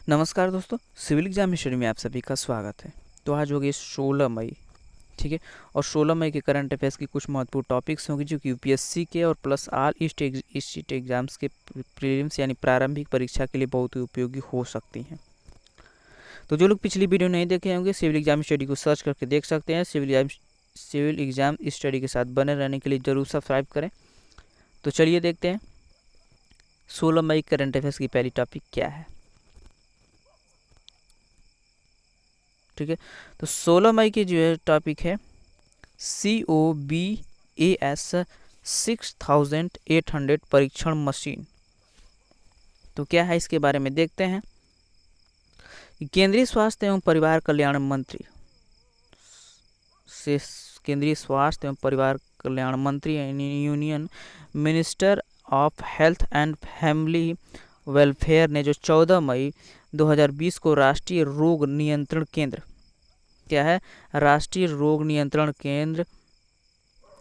नमस्कार दोस्तों, civil exam history में आप सभी का स्वागत है। तो आज होगी 16 मई, ठीक है। और 16 मई के करंट अफेयर्स की कुछ महत्वपूर्ण टॉपिक्स होंगी जो कि यूपीएससी के और प्लस ऑल स्टेट एग्जाम्स के प्रीलिम्स यानी प्रारंभिक परीक्षा के लिए बहुत ही उपयोगी हो सकती हैं। तो जो लोग पिछली वीडियो नहीं देखे होंगे, सिविल एग्जाम स्टडी को सर्च करके देख सकते हैं। सिविल एग्जाम स्टडी के साथ बने रहने के लिए जरूर सब्सक्राइब करें। तो चलिए देखते हैं 16 मई करंट अफेयर्स की पहली टॉपिक क्या है, ठीक है। तो 16 मई की जो है टॉपिक है COBAS 6800 परीक्षण मशीन। तो क्या है इसके बारे में देखते हैं। केंद्रीय स्वास्थ्य एवं परिवार कल्याण मंत्री से केंद्रीय स्वास्थ्य एवं परिवार कल्याण मंत्री union minister of health and family welfare ने जो 14 मई 2020 को राष्ट्रीय रोग नियंत्रण केंद्र, क्या है, राष्ट्रीय रोग नियंत्रण केंद्र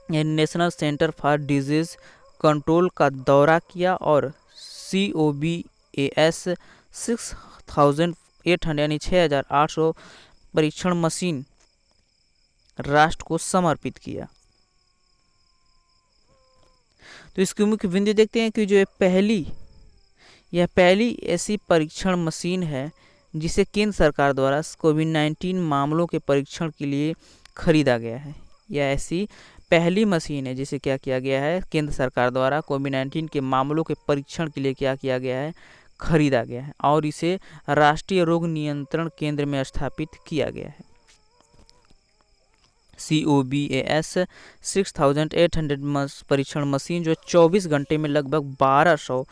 national centre for disease control का दौरा किया और COBAS 6800 यानी 6800 परीक्षण मशीन राष्ट्र को समर्पित किया। तो इसकी मुख्य बिंदु देखते हैं कि जो यह पहली ऐसी परीक्षण मशीन है जिसे केंद्र सरकार द्वारा कोविड-19 मामलों के परीक्षण के लिए खरीदा गया है। यह ऐसी पहली मशीन है जिसे क्या किया गया है, केंद्र सरकार द्वारा कोविड-19 के मामलों के परीक्षण के लिए क्या किया गया है, खरीदा गया है और इसे राष्ट्रीय रोग नियंत्रण केंद्र में स्थापित किया गया है। COBAS 6800 परीक्षण मशीन जो 24 घंटे में लगभग 1200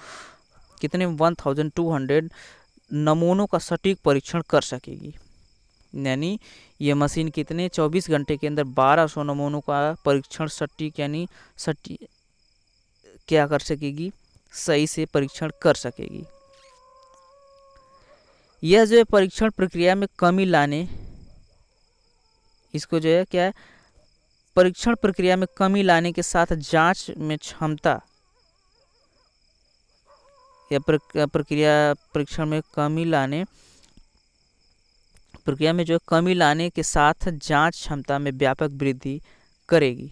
नमूनों का सटीक परीक्षण कर सकेगी। यानी ये मशीन कितने 24 घंटे के अंदर 1200 नमूनों का परीक्षण सटीक यानी क्या कर सकेगी, सही से परीक्षण कर सकेगी। यह जो है परीक्षण प्रक्रिया में कमी लाने, इसको जो है क्या है, परीक्षण प्रक्रिया में कमी लाने के साथ जांच में क्षमता या परीक्षण में कमी लाने प्रक्रिया में जो कमी लाने के साथ जांच क्षमता में व्यापक वृद्धि करेगी।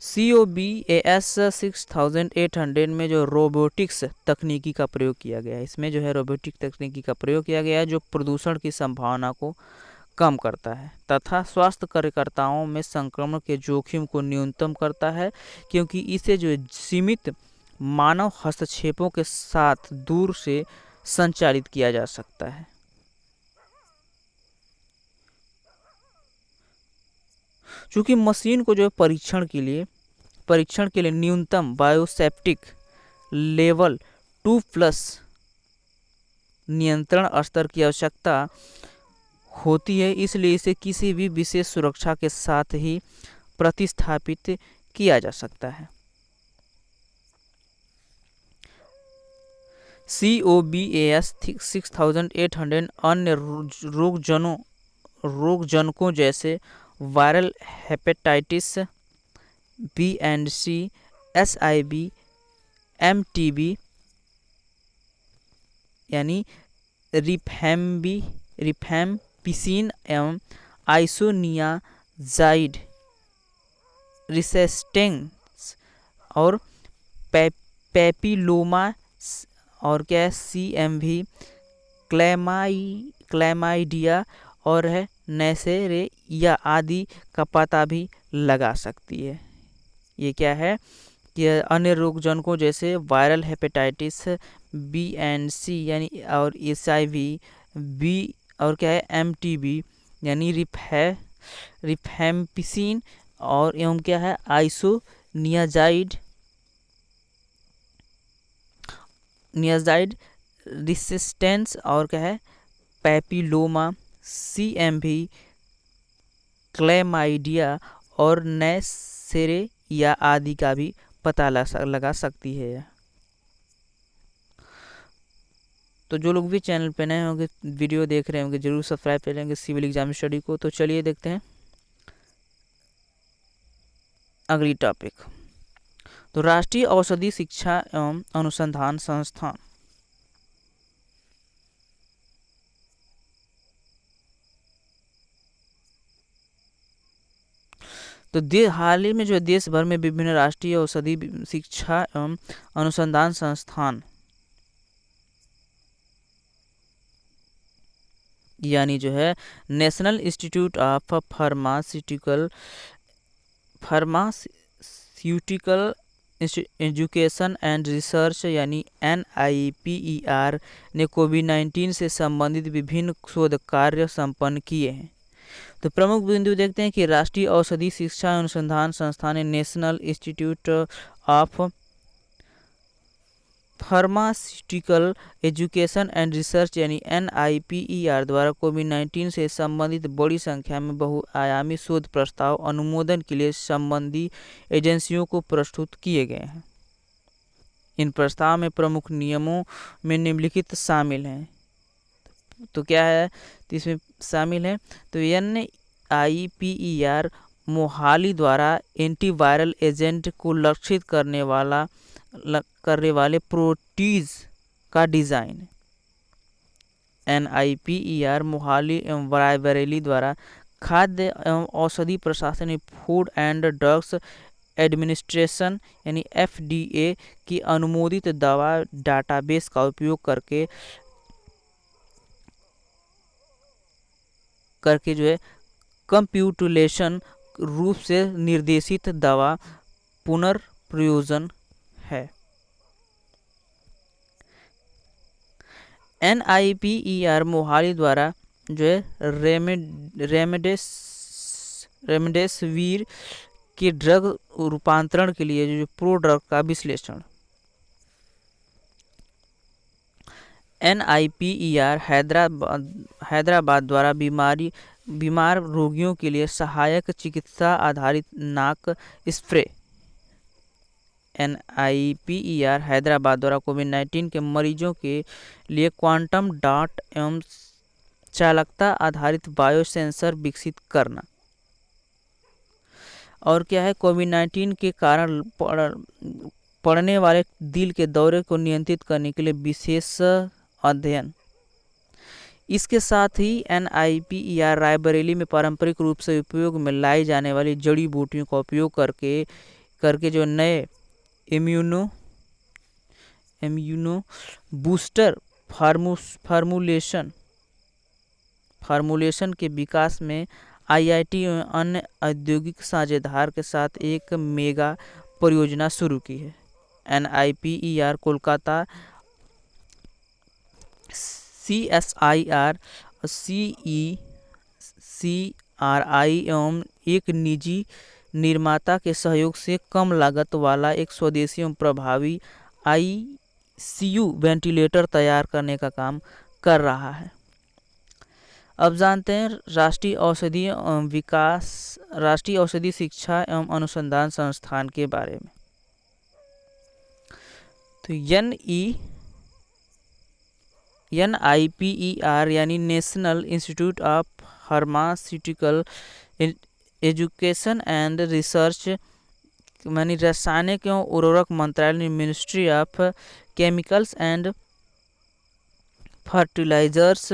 COBAS 6800 में जो रोबोटिक्स तकनीकी का प्रयोग किया गया है, इसमें जो है रोबोटिक तकनीकी का प्रयोग किया गया है जो प्रदूषण की संभावना को कम करता है तथा स्वास्थ्य कार्यकर्ताओं में संक्रमण के जोखिम को न्यूनतम करता है, क्योंकि इसे जो सीमित मानव हस्तक्षेपों के साथ दूर से संचालित किया जा सकता है। चूंकि मशीन को जो है परीक्षण के लिए न्यूनतम बायोसेप्टिक लेवल 2+ नियंत्रण स्तर की आवश्यकता होती है, इसलिए इसे किसी भी विशेष सुरक्षा के साथ ही प्रतिस्थापित किया जा सकता है। COBAS 6800 अन्य रोगजनकों जैसे viral hepatitis B and C, SIV, MTB यानी रिफैम्पिसिन एवं आइसोनियाजाइड रिसेस्टेंस और पैपिलोमा और क्या है CMV, क्लैमाइडिया और है नेसेरिया आदि का पता भी लगा सकती है। ये क्या है कि अन्य रोगजनकों जैसे viral hepatitis B and C यानी और SIV B और क्या है MTB यानी रिफैम्पिसिन और एवं क्या है आइसोनियाजाइड रेसिस्टेंस और क्या है पैपिलोमा, CMV, क्लैमाइडिया और नेसेरिया आदि का भी पता लगा सकती है। तो जो लोग भी चैनल पे नए होंगे, वीडियो देख रहे होंगे, जरूर सब्सक्राइब करेंगे सिविल एग्जाम स्टडी को। तो चलिए देखते हैं अगली टॉपिक। तो राष्ट्रीय औषधि शिक्षा एवं अनुसंधान संस्थान तो हाल ही में जो है देश भर में विभिन्न राष्ट्रीय औषधि शिक्षा एवं अनुसंधान संस्थान यानी जो है national institute of pharmaceutical education and research यानी NIPER ने कोविड-19 से संबंधित विभिन्न शोध कार्य संपन्न किए हैं। तो प्रमुख बिंदु देखते हैं कि राष्ट्रीय औषधि शिक्षा अनुसंधान संस्थान national institute of pharmaceutical education and research यानी NIPER द्वारा कोविड-19 से संबंधित बड़ी संख्या में बहुआयामी शोध प्रस्ताव अनुमोदन के लिए संबंधी एजेंसियों को प्रस्तुत किए गए हैं। इन प्रस्ताव में प्रमुख नियमों में निम्नलिखित शामिल हैं। तो क्या है, तो इसमें शामिल है तो NIPER मोहाली द्वारा एंटीवायरल एजेंट को लक्षित करने वाले प्रोटीज का डिज़ाइन। NIPER मोहाली एवं रायबरेली द्वारा खाद्य एवं औषधि प्रशासन फूड एंड ड्रग्स एडमिनिस्ट्रेशन यानी FDA की अनुमोदित दवा डाटाबेस का उपयोग करके जो है कंप्यूटेशनल रूप से निर्देशित दवा पुनर्प्रयोजन है। NIPER मोहाली द्वारा जो है रेमडेसिविर के ड्रग रूपांतरण के लिए जो प्रोड्रग का विश्लेषण। NIPER हैदराबाद द्वारा बीमार रोगियों के लिए सहायक चिकित्सा आधारित नाक स्प्रे। NIPER हैदराबाद द्वारा कोविड-19 के मरीजों के लिए क्वांटम डॉट एवं चालकता आधारित बायोसेंसर विकसित करना। और क्या है, कोविड-19 के कारण पड़ने वाले दिल के दौरे को नियंत्रित करने के लिए विशेष अध्ययन। इसके साथ ही NIPER रायबरेली में पारंपरिक रूप से उपयोग में लाई जाने वाली जड़ी बूटियों का उपयोग करके जो नए इम्यूनो बूस्टर फार्मूलेशन के विकास में IIT एवं अन्य औद्योगिक साझेदार के साथ एक मेगा परियोजना शुरू की है। NIPER कोलकाता CSIR CECRI एवं एक निजी निर्माता के सहयोग से कम लागत वाला एक स्वदेशी एवं प्रभावी ICU वेंटिलेटर तैयार करने का काम कर रहा है। अब जानते हैं राष्ट्रीय औषधि शिक्षा एवं अनुसंधान संस्थान के बारे में। तो NIPER यानी national institute of pharmaceutical education and research यानी रासायनिक एवं उर्वरक मंत्रालय ministry of chemicals and fertilizers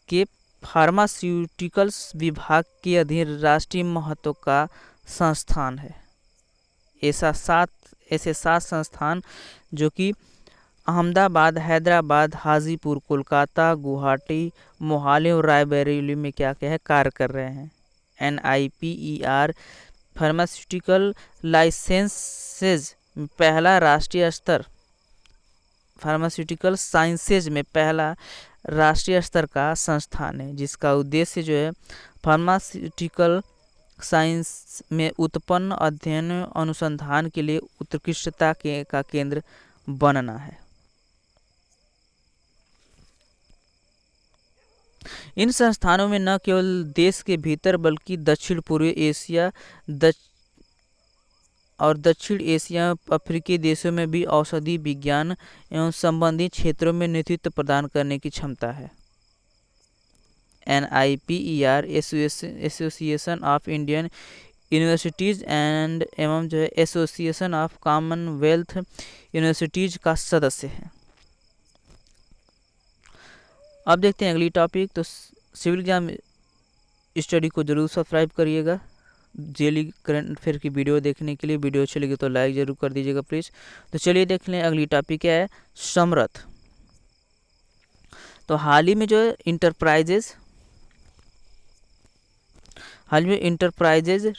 के फार्मास्यूटिकल्स विभाग के अधीन राष्ट्रीय महत्व का संस्थान है। ऐसे 7 संस्थान जो कि अहमदाबाद, हैदराबाद, हाजीपुर, कोलकाता, गुवाहाटी, मोहाली और रायबरेली में क्या है कार्य कर रहे हैं। NIPER फार्मास्यूटिकल लाइसेंसेज में पहला राष्ट्रीय स्तर फार्मास्यूटिकल साइंसेज में पहला राष्ट्रीय स्तर का संस्थान है, जिसका उद्देश्य जो है फार्मास्यूटिकल साइंस में उत्पन्न अध्ययन अनुसंधान के लिए उत्कृष्टता का केंद्र बनना है। इन संस्थानों में न केवल देश के भीतर बल्कि दक्षिण पूर्वी एशिया और दक्षिण एशिया अफ्रीकी देशों में भी औषधि विज्ञान एवं संबंधित क्षेत्रों में नेतृत्व प्रदान करने की क्षमता है। NIPER association of Indian universities एवं जो है एसोसिएशन ऑफ कॉमनवेल्थ यूनिवर्सिटीज़ का सदस्य है। अब देखते हैं अगली टॉपिक। तो सिविल एग्जाम स्टडी को जरूर सब्सक्राइब करिएगा। डेली करंट अफेयर की वीडियो देखने के लिए। वीडियो अच्छी लगी तो लाइक ज़रूर कर दीजिएगा प्लीज़। तो चलिए देख लें अगली टॉपिक क्या है, समर्थ। तो हाल ही में जो है इंटरप्राइजेज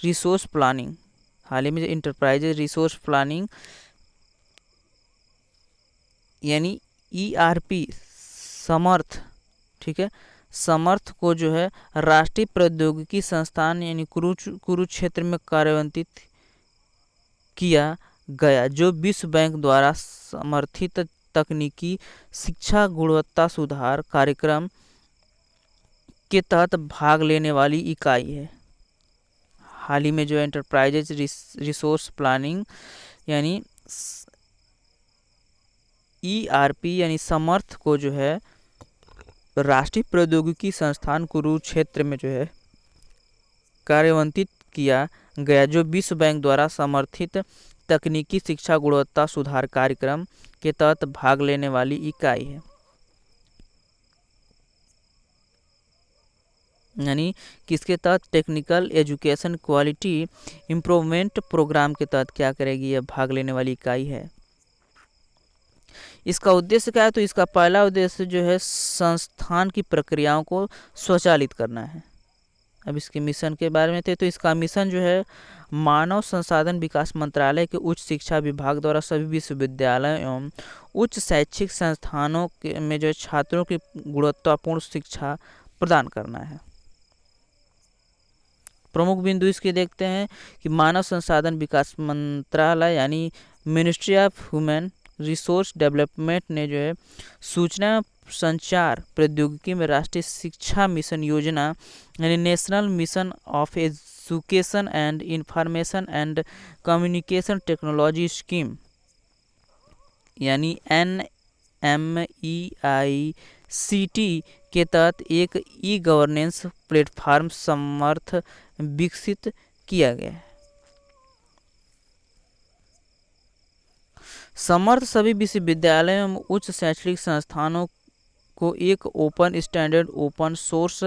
रिसोर्स प्लानिंग, हाल ही में जो इंटरप्राइजेज रिसोर्स प्लानिंग यानी ERP समर्थ, ठीक है, समर्थ को जो है राष्ट्रीय प्रौद्योगिकी संस्थान यानी कुरुक्षेत्र में कार्यान्वित किया गया, जो विश्व बैंक द्वारा समर्थित तकनीकी शिक्षा गुणवत्ता सुधार कार्यक्रम के तहत भाग लेने वाली इकाई है। हाल ही में जो एंटरप्राइजेज रिसोर्स प्लानिंग यानी ERP यानी समर्थ को जो है राष्ट्रीय प्रौद्योगिकी संस्थान कुरुक्षेत्र में जो है कार्यान्वित किया गया, जो विश्व बैंक द्वारा समर्थित तकनीकी शिक्षा गुणवत्ता सुधार कार्यक्रम के तहत भाग लेने वाली इकाई है। यानी किसके तहत, technical education quality improvement programme के तहत क्या करेगी, यह भाग लेने वाली इकाई है। इसका उद्देश्य क्या है, तो इसका पहला उद्देश्य जो है संस्थान की प्रक्रियाओं को स्वचालित करना है। अब इसके मिशन के बारे में थे, तो इसका मिशन जो है मानव संसाधन विकास मंत्रालय के उच्च शिक्षा विभाग द्वारा सभी विश्वविद्यालयों एवं उच्च शैक्षिक संस्थानों में जो है छात्रों की गुणवत्तापूर्ण शिक्षा प्रदान करना है। प्रमुख बिंदु इसके देखते हैं कि मानव संसाधन विकास मंत्रालय यानी ministry of human resource development ने जो है सूचना संचार प्रौद्योगिकी में राष्ट्रीय शिक्षा मिशन योजना यानी national mission of education and information and communication technology scheme यानी NMEICT के तहत एक ई-गवर्नेंस प्लेटफॉर्म समर्थ विकसित किया गया है। समर्थ सभी विश्वविद्यालयों एवं उच्च शैक्षणिक संस्थानों को एक open standard open source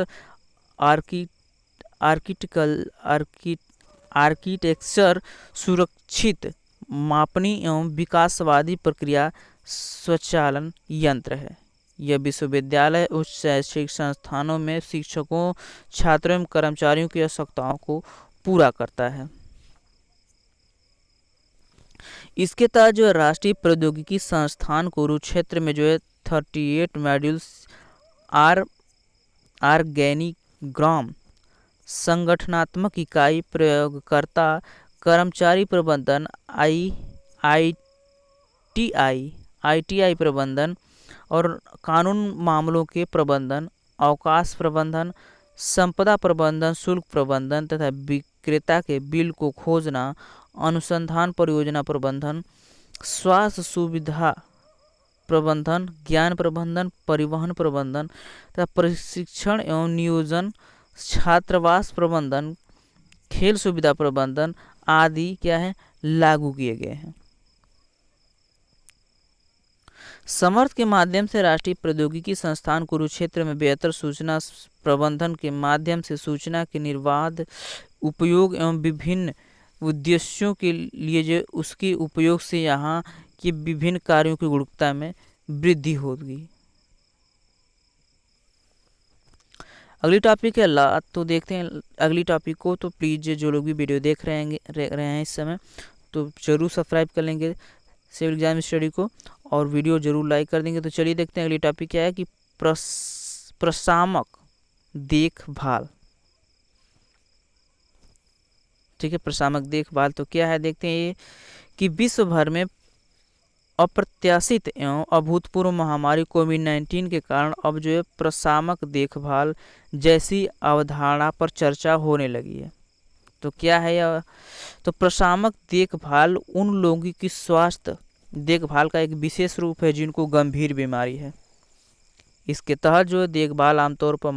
architecture सुरक्षित मापनी एवं विकासवादी प्रक्रिया स्वचालन यंत्र है। यह विश्वविद्यालय उच्च शैक्षिक संस्थानों में शिक्षकों, छात्रों एवं कर्मचारियों की आवश्यकताओं को पूरा करता है। इसके तहत जो है राष्ट्रीय प्रौद्योगिकी संस्थान कुरुक्षेत्र में जो है 38 मॉड्यूल्स ऑर्गेनिग्राम, संगठनात्मक इकाई, प्रयोगकर्ता, कर्मचारी प्रबंधन, ITI प्रबंधन और कानून मामलों के प्रबंधन, अवकाश प्रबंधन, संपदा प्रबंधन, शुल्क प्रबंधन तथा विक्रेता के बिल को खोजना, अनुसंधान परियोजना प्रबंधन, स्वास्थ्य सुविधा प्रबंधन, ज्ञान प्रबंधन, परिवहन प्रबंधन तथा प्रशिक्षण एवं नियोजन, छात्रावास प्रबंधन, खेल सुविधा प्रबंधन आदि क्या है लागू किए गए हैं। समर्थ के माध्यम से राष्ट्रीय प्रौद्योगिकी संस्थान कुरुक्षेत्र में बेहतर सूचना प्रबंधन के माध्यम से सूचना के निर्बाध उपयोग एवं विभिन्न उद्देश्यों के लिए जो उसके उपयोग से यहाँ के विभिन्न कार्यों की गुणवत्ता में वृद्धि होगी। अगली टॉपिक है ला, तो देखते हैं अगली टॉपिक को। तो प्लीज़ जो लोग भी वीडियो देख रहे हैं इस समय तो ज़रूर सब्सक्राइब कर लेंगे सिविल एग्जाम स्टडी को और वीडियो ज़रूर लाइक कर देंगे। तो चलिए देखते हैं अगली टॉपिक क्या है कि प्रशामक देखभाल, ठीक है, प्रशामक देखभाल। तो क्या है देखते हैं ये कि विश्व भर में अप्रत्याशित एवं अभूतपूर्व महामारी कोविड-19 के कारण अब जो है प्रशामक देखभाल जैसी अवधारणा पर चर्चा होने लगी है। तो क्या है यह, तो प्रशामक देखभाल उन लोगों की स्वास्थ्य देखभाल का एक विशेष रूप है जिनको गंभीर बीमारी है। इसके तहत जो देखभाल आमतौर पर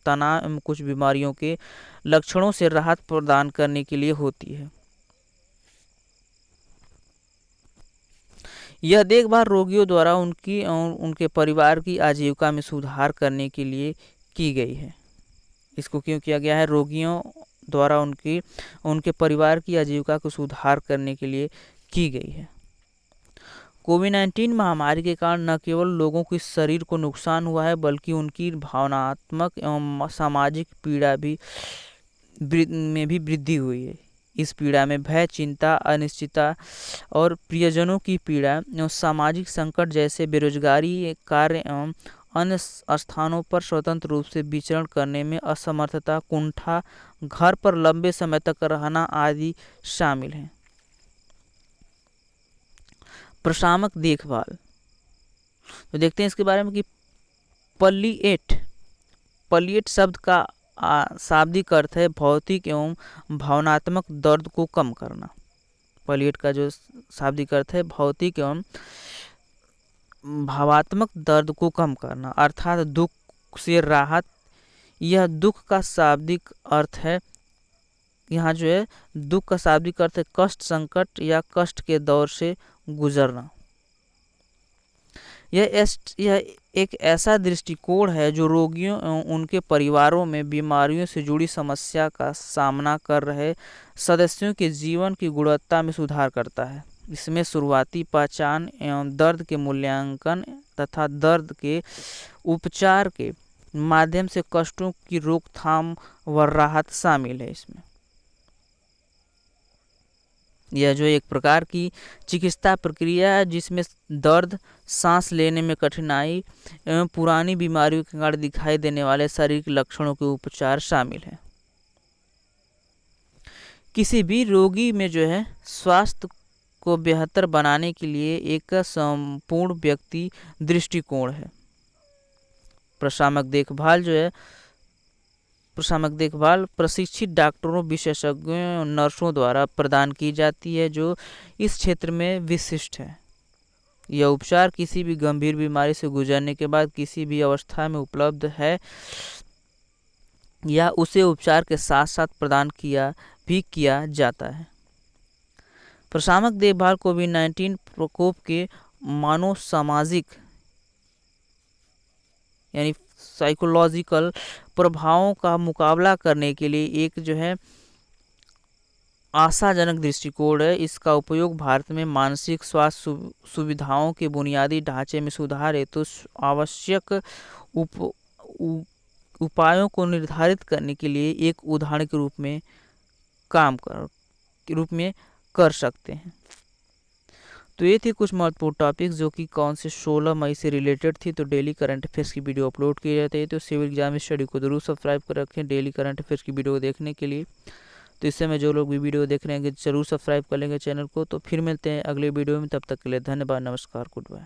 तनाव एवं कुछ बीमारियों के लक्षणों से राहत प्रदान करने के लिए होती है। यह देखभाल रोगियों द्वारा उनकी और उनके परिवार की आजीविका में सुधार करने के लिए की गई है। इसको क्यों किया गया है, रोगियों द्वारा उनके परिवार की आजीविका को सुधार करने के लिए की गई है। कोविड-19 महामारी के कारण न केवल लोगों के शरीर को नुकसान हुआ है, बल्कि उनकी भावनात्मक एवं सामाजिक पीड़ा में भी वृद्धि हुई है। इस पीड़ा में भय, चिंता, अनिश्चितता और प्रियजनों की पीड़ा एवं सामाजिक संकट जैसे बेरोजगारी, कार्य एवं अन्य स्थानों पर स्वतंत्र रूप से विचरण करने में असमर्थता, कुंठा, घर पर लंबे समय तक रहना आदि शामिल हैं। प्रशामक देखभाल, तो देखते हैं इसके बारे में कि पलिएट शब्द का शाब्दिक अर्थ है भौतिक एवं भावनात्मक दर्द को कम करना। पलिएट का जो शाब्दिक अर्थ है भौतिक एवं भावात्मक दर्द को कम करना, अर्थात दुख से राहत। यह दुख का शाब्दिक अर्थ है, यहाँ जो है दुख का शाब्दिक अर्थ है कष्ट, संकट या कष्ट के दौर से गुजरना। यह एक ऐसा दृष्टिकोण है जो रोगियों एवं उनके परिवारों में बीमारियों से जुड़ी समस्या का सामना कर रहे सदस्यों के जीवन की गुणवत्ता में सुधार करता है। इसमें शुरुआती पहचान एवं दर्द के मूल्यांकन तथा दर्द के उपचार के माध्यम से कष्टों की रोकथाम व राहत शामिल है। इसमें यह जो एक प्रकार की चिकित्सा प्रक्रिया है जिसमें दर्द, सांस लेने में कठिनाई एवं पुरानी बीमारियों के कारण दिखाई देने वाले शारीरिक लक्षणों के उपचार शामिल है। किसी भी रोगी में जो है स्वास्थ्य को बेहतर बनाने के लिए एक संपूर्ण व्यक्ति दृष्टिकोण है। प्रशामक देखभाल प्रशिक्षित डॉक्टरों, विशेषज्ञों, नर्सों द्वारा प्रदान की जाती है जो इस क्षेत्र में विशिष्ट है। यह उपचार किसी भी गंभीर बीमारी से गुजरने के बाद किसी भी अवस्था में उपलब्ध है या उसे उपचार के साथ साथ प्रदान किया जाता है। प्रशामक देखभाल कोविड-19 प्रकोप के मनोसामाजिक यानी साइकोलॉजिकल प्रभावों का मुकाबला करने के लिए एक जो है आशाजनक दृष्टिकोण है। इसका उपयोग भारत में मानसिक स्वास्थ्य सुविधाओं के बुनियादी ढांचे में सुधार हेतु आवश्यक उपायों को निर्धारित करने के लिए एक उदाहरण के रूप में कर सकते हैं। तो ये थी कुछ महत्वपूर्ण टॉपिक्स जो कि कौन से 16 मई से रिलेटेड थी। तो डेली करंट अफेयर्स की वीडियो अपलोड की जाती है, तो सिविल एग्जाम स्टडी को जरूर सब्सक्राइब कर रखें डेली करंट अफेयर्स की वीडियो देखने के लिए। तो इस समय जो लोग भी वीडियो देख रहे हैं जरूर सब्सक्राइब कर लेंगे चैनल को। तो फिर मिलते हैं अगले वीडियो में, तब तक के लिए धन्यवाद, नमस्कार, गुड बाय।